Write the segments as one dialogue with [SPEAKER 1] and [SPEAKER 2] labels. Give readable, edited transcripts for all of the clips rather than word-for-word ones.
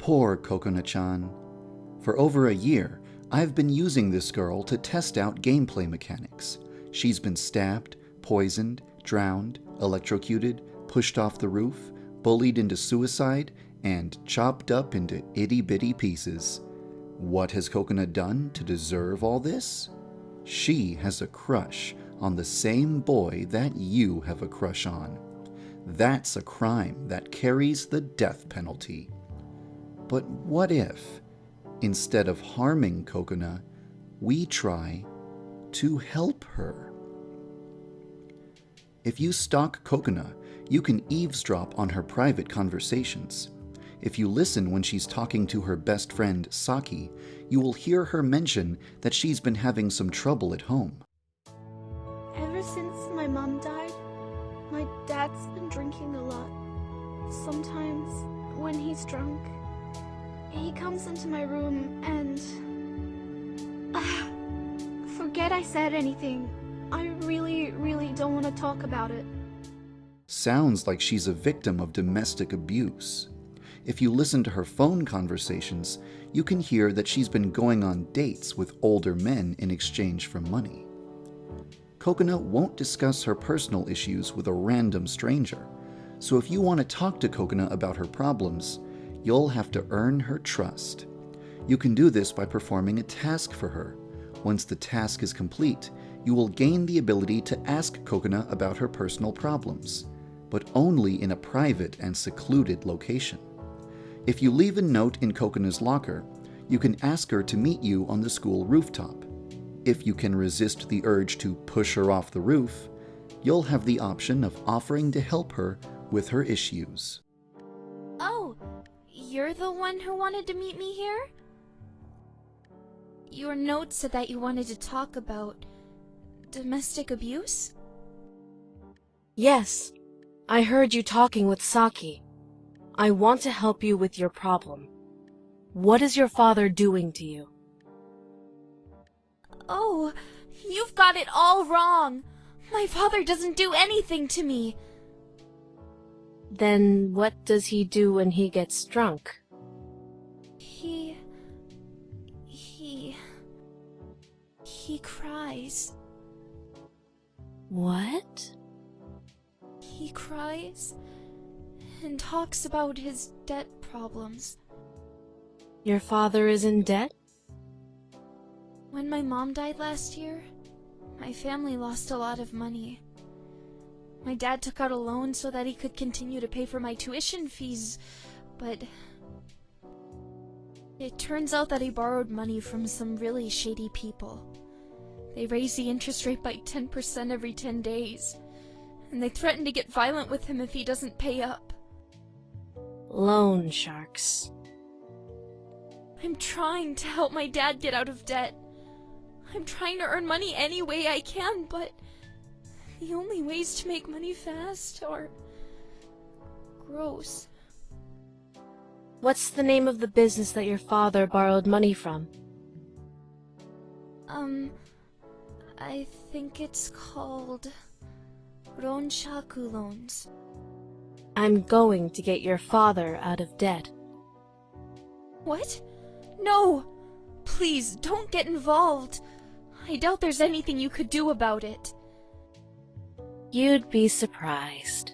[SPEAKER 1] Poor Kokona-chan. For over a year, I've been using this girl to test out gameplay mechanics. She's been stabbed, poisoned, drowned, electrocuted, pushed off the roof, bullied into suicide, and chopped up into itty-bitty pieces. What has Kokona done to deserve all this? She has a crush on the same boy that you have a crush on. That's a crime that carries the death penalty. But what if, instead of harming Kokona, we try to help her? If you stalk Kokona, you can eavesdrop on her private conversations. If you listen when she's talking to her best friend, Saki, you will hear her mention that she's been having some trouble at home.
[SPEAKER 2] Ever since my mom died, my dad's been drinking a lot. Sometimes, when he's drunk, he comes into my room and... forget I said anything. I really don't want to talk about it.
[SPEAKER 1] Sounds like she's a victim of domestic abuse. If you listen to her phone conversations, you can hear that she's been going on dates with older men in exchange for money. Kokona won't discuss her personal issues with a random stranger, so if you want to talk to Kokona about her problems, you'll have to earn her trust. You can do this by performing a task for her. Once the task is complete, you will gain the ability to ask Kokona about her personal problems, but only in a private and secluded location. If you leave a note in Kokona's locker, you can ask her to meet you on the school rooftop. If you can resist the urge to push her off the roof, you'll have the option of offering to help her with her issues.
[SPEAKER 3] Oh, you're the one who wanted to meet me here? Your note said that you wanted to talk about domestic abuse?
[SPEAKER 4] Yes, I heard you talking with Saki. I want to help you with your problem. What is your father doing to you?
[SPEAKER 3] Oh, you've got it all wrong. My father doesn't do anything to me.
[SPEAKER 4] Then what does he do when he gets drunk?
[SPEAKER 3] He cries.
[SPEAKER 4] What?
[SPEAKER 3] He cries and talks about his debt problems.
[SPEAKER 4] Your father is in debt?
[SPEAKER 3] When my mom died last year, my family lost a lot of money. My dad took out a loan so that he could continue to pay for my tuition fees, but it turns out that he borrowed money from some really shady people. They raise the interest rate by 10% every 10 days, and they threaten to get violent with him if he doesn't pay up.
[SPEAKER 4] Loan sharks.
[SPEAKER 3] I'm trying to help my dad get out of debt. I'm trying to earn money any way I can, but the only ways to make money fast are gross.
[SPEAKER 4] What's the name of the business that your father borrowed money from?
[SPEAKER 3] I think it's called Ronshaku loans.
[SPEAKER 4] I'm going to get your father out of debt.
[SPEAKER 3] What? No! Please, don't get involved. I doubt there's anything you could do about it.
[SPEAKER 4] You'd be surprised.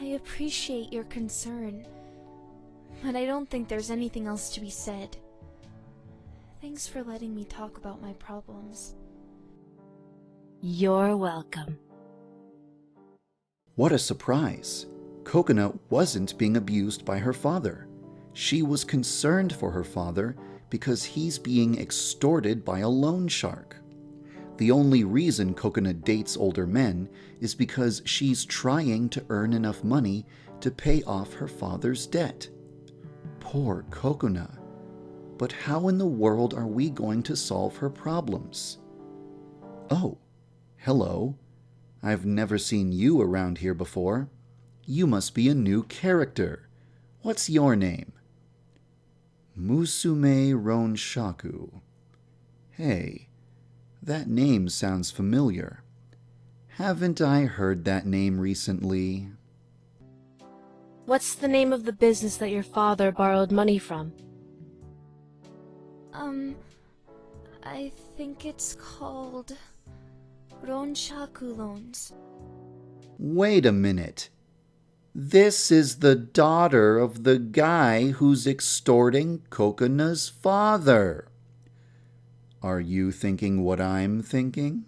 [SPEAKER 3] I appreciate your concern, but I don't think there's anything else to be said. Thanks for letting me talk about my problems.
[SPEAKER 4] You're welcome.
[SPEAKER 1] What a surprise! Kokona wasn't being abused by her father. She was concerned for her father because he's being extorted by a loan shark. The only reason Kokona dates older men is because she's trying to earn enough money to pay off her father's debt. Poor Kokona. But how in the world are we going to solve her problems? Oh, hello. I've never seen you around here before. You must be a new character. What's your name? Musume Ronshaku. Hey, that name sounds familiar. Haven't I heard that name recently?
[SPEAKER 4] What's the name of the business that your father borrowed money from?
[SPEAKER 3] I think it's called Ronshaku loans.
[SPEAKER 1] Wait a minute. This is the daughter of the guy who's extorting Kokona's father. Are you thinking what I'm thinking?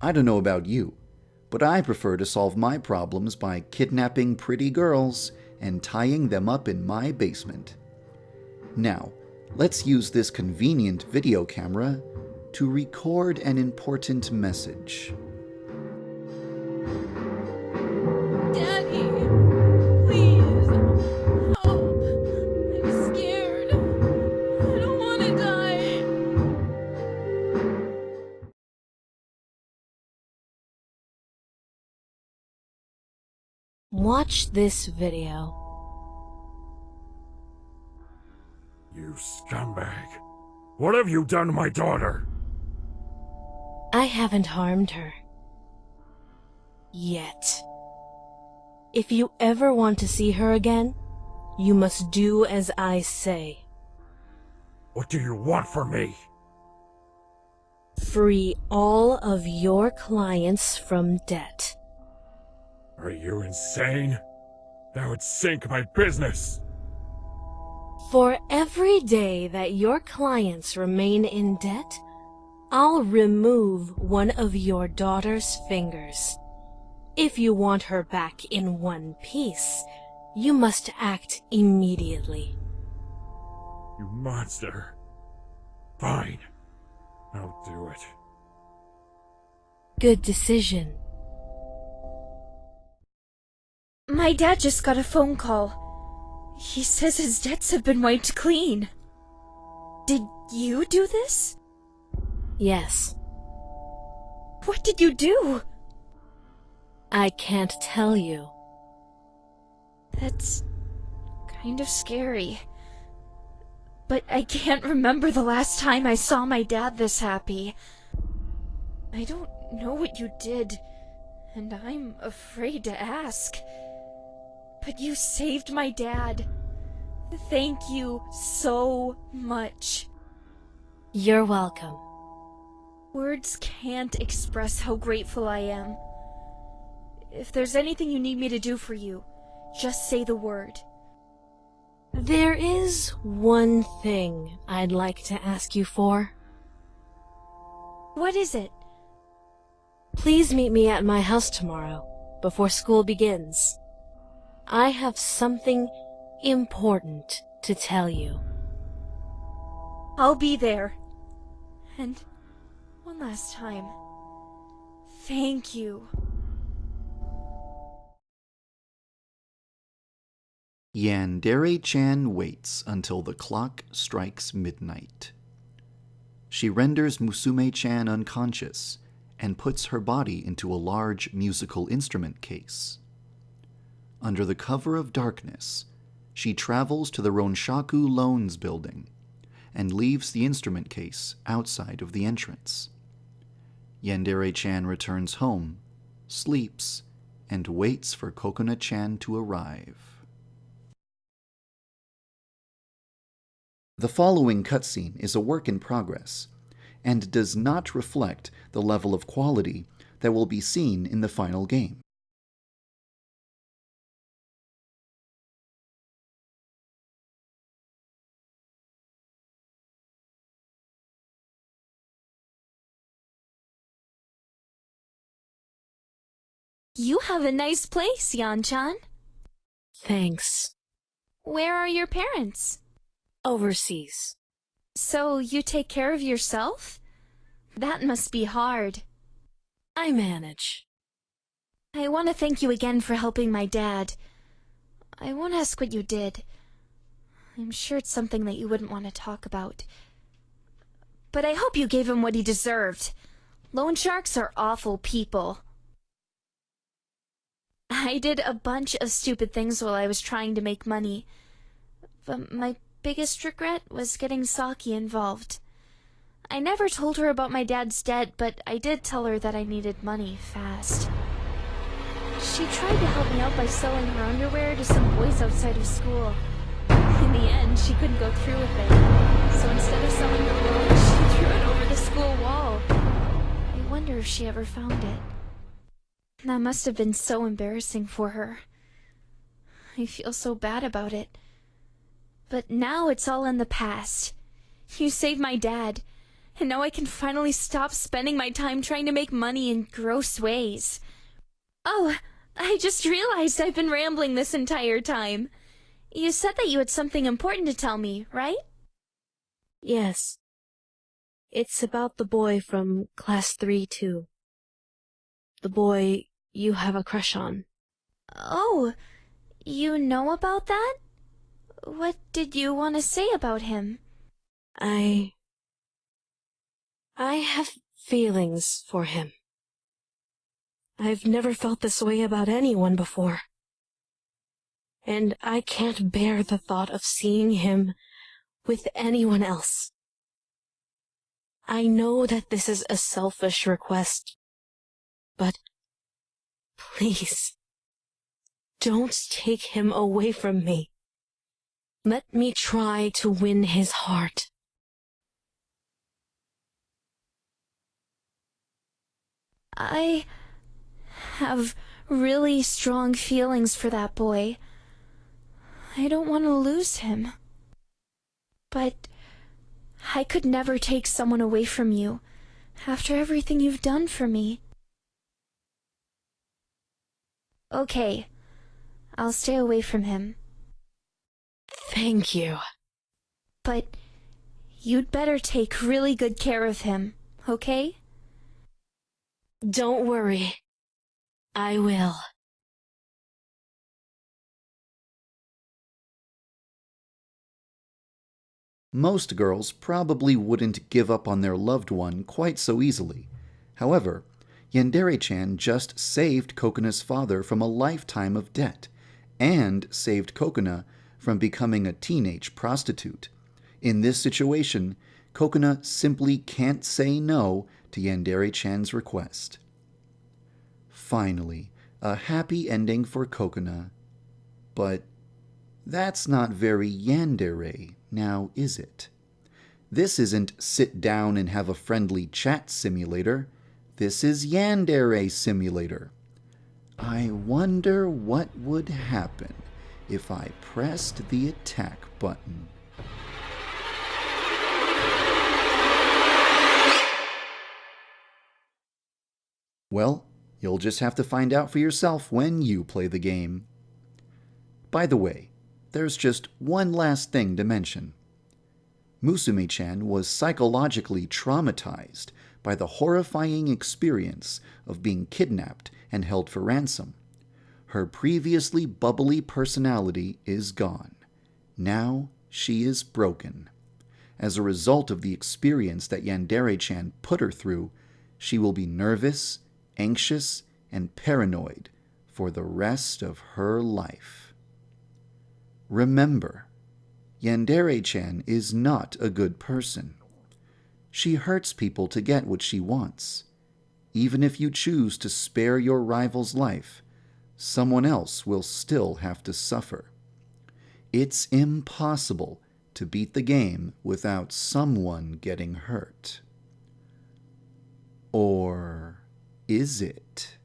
[SPEAKER 1] I don't know about you, but I prefer to solve my problems by kidnapping pretty girls and tying them up in my basement. Now, let's use this convenient video camera to record an important message.
[SPEAKER 3] Daddy, please, help. I'm scared. I don't want to die.
[SPEAKER 4] Watch this video.
[SPEAKER 5] You scumbag. What have you done to my daughter?
[SPEAKER 4] I haven't harmed her. Yet. If you ever want to see her again, you must do as I say.
[SPEAKER 5] What do you want from me?
[SPEAKER 4] Free all of your clients from debt.
[SPEAKER 5] Are you insane? That would sink my business.
[SPEAKER 4] For every day that your clients remain in debt, I'll remove one of your daughter's fingers. If you want her back in one piece, you must act immediately.
[SPEAKER 5] You monster. Fine. I'll do it.
[SPEAKER 4] Good decision.
[SPEAKER 3] My dad just got a phone call. He says his debts have been wiped clean. Did you do this?
[SPEAKER 4] Yes.
[SPEAKER 3] What did you do?
[SPEAKER 4] I can't tell you.
[SPEAKER 3] That's kind of scary. But I can't remember the last time I saw my dad this happy. I don't know what you did, and I'm afraid to ask. But you saved my dad. Thank you so much.
[SPEAKER 4] You're welcome.
[SPEAKER 3] Words can't express how grateful I am. If there's anything you need me to do for you, just say the word.
[SPEAKER 4] There is one thing I'd like to ask you for.
[SPEAKER 3] What is it?
[SPEAKER 4] Please meet me at my house tomorrow, before school begins. I have something important to tell you.
[SPEAKER 3] I'll be there. And one last time, thank you.
[SPEAKER 1] Yandere-chan waits until the clock strikes midnight. She renders Musume-chan unconscious and puts her body into a large musical instrument case. Under the cover of darkness, she travels to the Ronshaku Loans building and leaves the instrument case outside of the entrance. Yandere-chan returns home, sleeps, and waits for Kokona-chan to arrive. The following cutscene is a work in progress and does not reflect the level of quality that will be seen in the final game.
[SPEAKER 3] You have a nice place, Yan-chan.
[SPEAKER 4] Thanks.
[SPEAKER 3] Where are your parents?
[SPEAKER 4] Overseas.
[SPEAKER 3] So you take care of yourself? That must be hard.
[SPEAKER 4] I manage.
[SPEAKER 3] I want to thank you again for helping my dad. I won't ask what you did. I'm sure it's something that you wouldn't want to talk about. But I hope you gave him what he deserved. Loan sharks are awful people. I did a bunch of stupid things while I was trying to make money. But my biggest regret was getting Saki involved. I never told her about my dad's debt, but I did tell her that I needed money fast. She tried to help me out by selling her underwear to some boys outside of school. In the end, she couldn't go through with it. So instead of selling her clothes, she threw it over the school wall. I wonder if she ever found it. That must have been so embarrassing for her. I feel so bad about it. But now it's all in the past. You saved my dad, and now I can finally stop spending my time trying to make money in gross ways. Oh, I just realized I've been rambling this entire time. You said that you had something important to tell me, right?
[SPEAKER 4] Yes. It's about the boy from class 3-2. The boy you have a crush on.
[SPEAKER 3] Oh, you know about that? What did you want to say about him?
[SPEAKER 4] I have feelings for him. I've never felt this way about anyone before. And I can't bear the thought of seeing him with anyone else. I know that this is a selfish request, but please, don't take him away from me. Let me try to win his heart.
[SPEAKER 3] I have really strong feelings for that boy. I don't want to lose him. But I could never take someone away from you after everything you've done for me. Okay, I'll stay away from him.
[SPEAKER 4] Thank you.
[SPEAKER 3] But you'd better take really good care of him, okay?
[SPEAKER 4] Don't worry. I will.
[SPEAKER 1] Most girls probably wouldn't give up on their loved one quite so easily. However, Yandere-chan just saved Kokona's father from a lifetime of debt, and saved Kokona from becoming a teenage prostitute. In this situation, Kokona simply can't say no to Yandere-chan's request. Finally, a happy ending for Kokona. But that's not very Yandere, now is it? This isn't sit down and have a friendly chat simulator. This is Yandere Simulator. I wonder what would happen if I pressed the attack button. Well, you'll just have to find out for yourself when you play the game. By the way, there's just one last thing to mention. Musume-chan was psychologically traumatized by the horrifying experience of being kidnapped and held for ransom. Her previously bubbly personality is gone. Now she is broken. As a result of the experience that Yandere-chan put her through, she will be nervous, anxious, and paranoid for the rest of her life. Remember, Yandere-chan is not a good person. She hurts people to get what she wants. Even if you choose to spare your rival's life, someone else will still have to suffer. It's impossible to beat the game without someone getting hurt. Or is it?